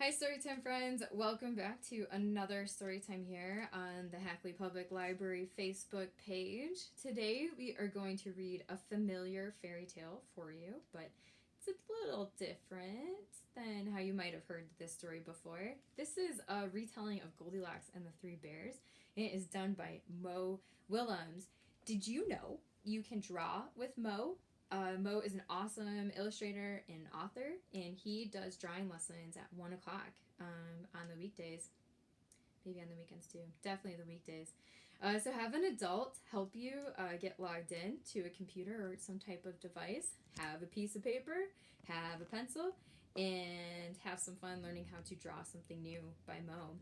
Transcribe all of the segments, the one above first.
Hi Storytime friends, welcome back to another Storytime here on the Hackley Public Library Facebook page. Today we are going to read a familiar fairy tale for you, but it's a little different than how you might have heard this story before. This is a retelling of Goldilocks and the Three Bears. It is done by Willems. Did you know you can draw with Mo? Mo is an awesome illustrator and author, and he does drawing lessons at 1 o'clock on the weekdays. Maybe on the weekends too. Definitely the weekdays. So have an adult help you get logged in to a computer or some type of device. Have a piece of paper, have a pencil, and have some fun learning how to draw something new by Mo.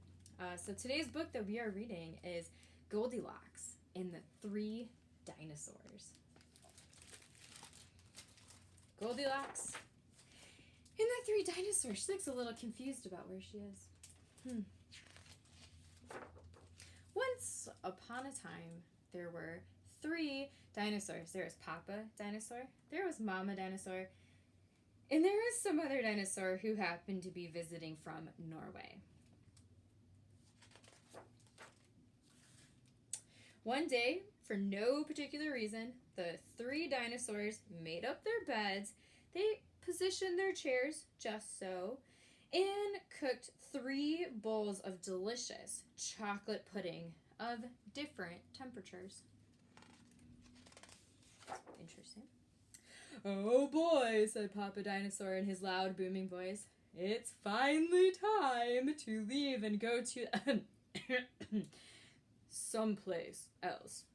So today's book that we are reading is Goldilocks and the Three Dinosaurs. Goldilocks and the Three Dinosaurs. She looks a little confused about where she is. Once upon a time, there were three dinosaurs. There was Papa Dinosaur, there was Mama Dinosaur, and there was some other dinosaur who happened to be visiting from Norway. One day, for no particular reason, the three dinosaurs made up their beds, they positioned their chairs just so, and cooked 3 bowls of delicious chocolate pudding of different temperatures. Interesting. "Oh boy," said Papa Dinosaur in his loud, booming voice. "It's finally time to leave and go to someplace else."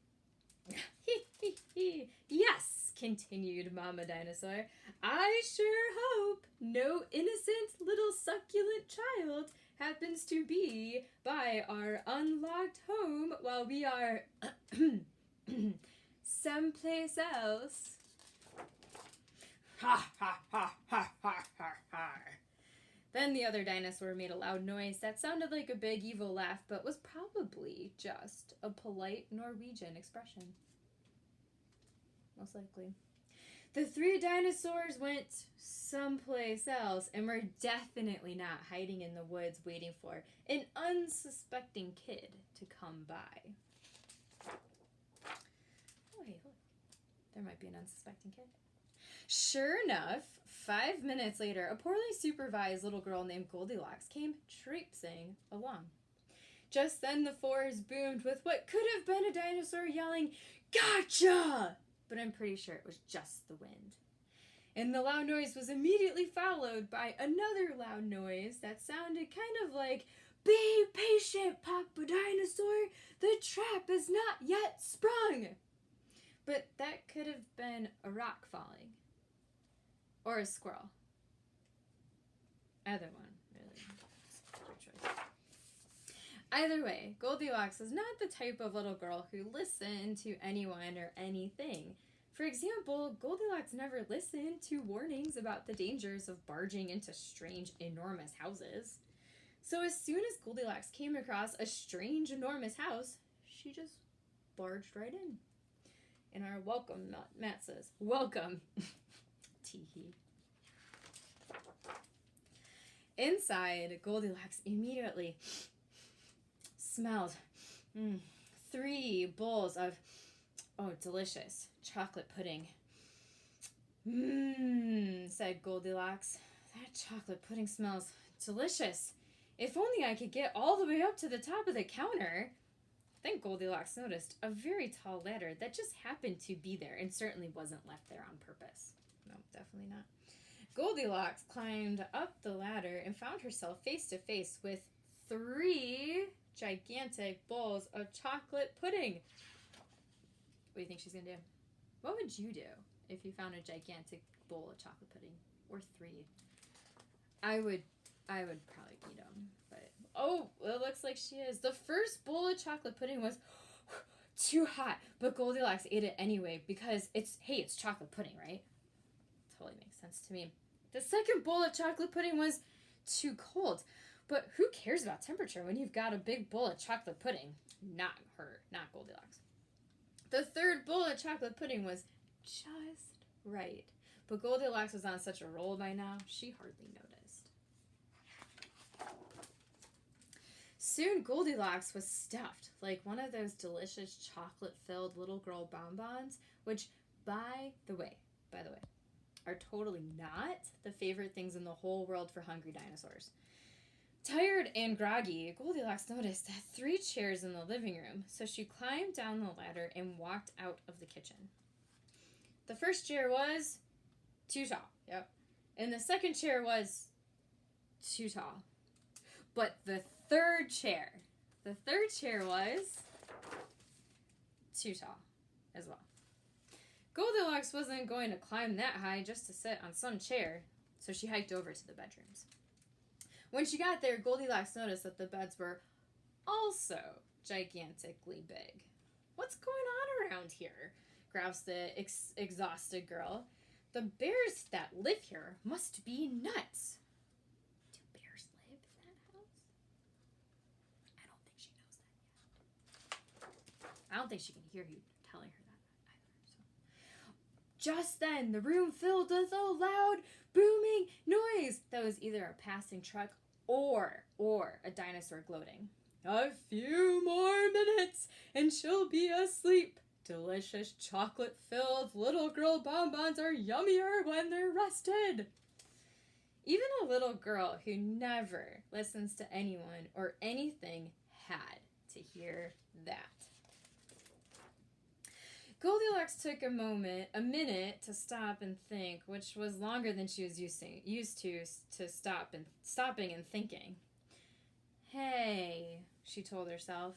"Yes," continued Mama Dinosaur, "I sure hope no innocent little succulent child happens to be by our unlocked home while we are someplace else." "Ha ha ha ha ha ha ha." Then the other dinosaur made a loud noise that sounded like a big evil laugh, but was probably just a polite Norwegian expression. Most likely. The 3 dinosaurs went someplace else and were definitely not hiding in the woods waiting for an unsuspecting kid to come by. Oh, hey, look. There might be an unsuspecting kid. Sure enough, 5 minutes later, a poorly supervised little girl named Goldilocks came traipsing along. Just then the forest boomed with what could have been a dinosaur yelling, "Gotcha!" But I'm pretty sure it was just the wind. And the loud noise was immediately followed by another loud noise that sounded kind of like, "Be patient, Papa Dinosaur, the trap is not yet sprung." But that could have been a rock falling. Or a squirrel. Either one, really. Your choice. Either way, Goldilocks is not the type of little girl who listened to anyone or anything. For example, Goldilocks never listened to warnings about the dangers of barging into strange, enormous houses. So as soon as Goldilocks came across a strange, enormous house, she just barged right in. And our welcome mat says, "Welcome." Teehee. Inside, Goldilocks immediately smelled 3 bowls of, delicious chocolate pudding. Said Goldilocks. "That chocolate pudding smells delicious. If only I could get all the way up to the top of the counter." Then Goldilocks noticed a very tall ladder that just happened to be there and certainly wasn't left there on purpose. No, definitely not. Goldilocks climbed up the ladder and found herself face to face with 3 gigantic bowls of chocolate pudding. What do you think she's going to do? What would you do if you found a gigantic bowl of chocolate pudding? Or 3? I would probably eat them. But, it looks like she is. The first bowl of chocolate pudding was too hot, but Goldilocks ate it anyway because it's chocolate pudding, right? Totally makes sense to me. The second bowl of chocolate pudding was too cold, but who cares about temperature when you've got a big bowl of chocolate pudding? Not her, not Goldilocks. The third bowl of chocolate pudding was just right, but Goldilocks was on such a roll by now, she hardly noticed. Soon Goldilocks was stuffed like one of those delicious chocolate-filled little girl bonbons, which, by the way, are totally not the favorite things in the whole world for hungry dinosaurs. Tired and groggy, Goldilocks noticed that 3 chairs in the living room, so she climbed down the ladder and walked out of the kitchen. The first chair was too tall, yep. And the second chair was too tall. But the third chair was too tall as well. Goldilocks wasn't going to climb that high just to sit on some chair, so she hiked over to the bedrooms. When she got there, Goldilocks noticed that the beds were also gigantically big. "What's going on around here?" growled the exhausted girl. "The bears that live here must be nuts." Do bears live in that house? I don't think she knows that yet. I don't think she can hear you telling her that either. So. Just then, the room filled with a loud, booming noise that was either a passing truck or a dinosaur gloating. "A few more minutes and she'll be asleep. Delicious chocolate-filled little girl bonbons are yummier when they're rested." Even a little girl who never listens to anyone or anything had to hear that. Goldilocks took a minute to stop and think, which was longer than she was used to stopping and thinking. "Hey," she told herself,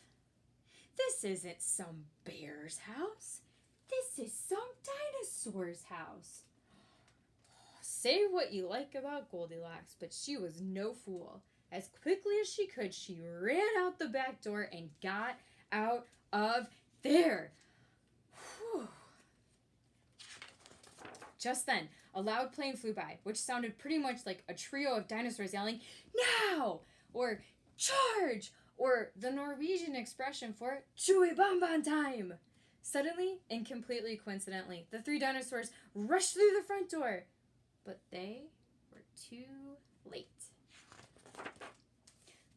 "this isn't some bear's house. This is some dinosaur's house." Say what you like about Goldilocks, but she was no fool. As quickly as she could, she ran out the back door and got out of there. Whew. Just then, a loud plane flew by, which sounded pretty much like a trio of dinosaurs yelling, "Now!" or "Charge!" or the Norwegian expression for "chewy bonbon time." Suddenly, and completely coincidentally, the 3 dinosaurs rushed through the front door, but they were too late.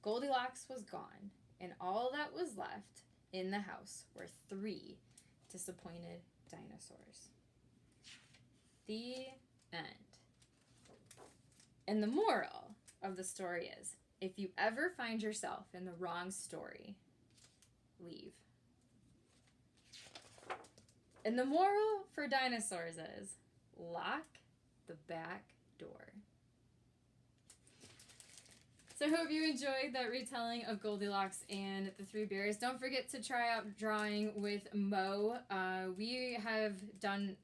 Goldilocks was gone, and all that was left in the house were 3 disappointed dinosaurs. The end. And the moral of the story is, if you ever find yourself in the wrong story, leave. And the moral for dinosaurs is, lock the back door. So I hope you enjoyed that retelling of Goldilocks and the 3 Bears. Don't forget to try out drawing with Mo. We have done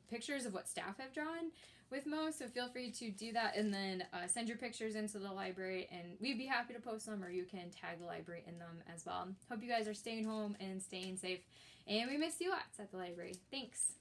pictures of what staff have drawn with Mo, so feel free to do that and then send your pictures into the library, and we'd be happy to post them, or you can tag the library in them as well. Hope you guys are staying home and staying safe, and we miss you lots at the library. Thanks.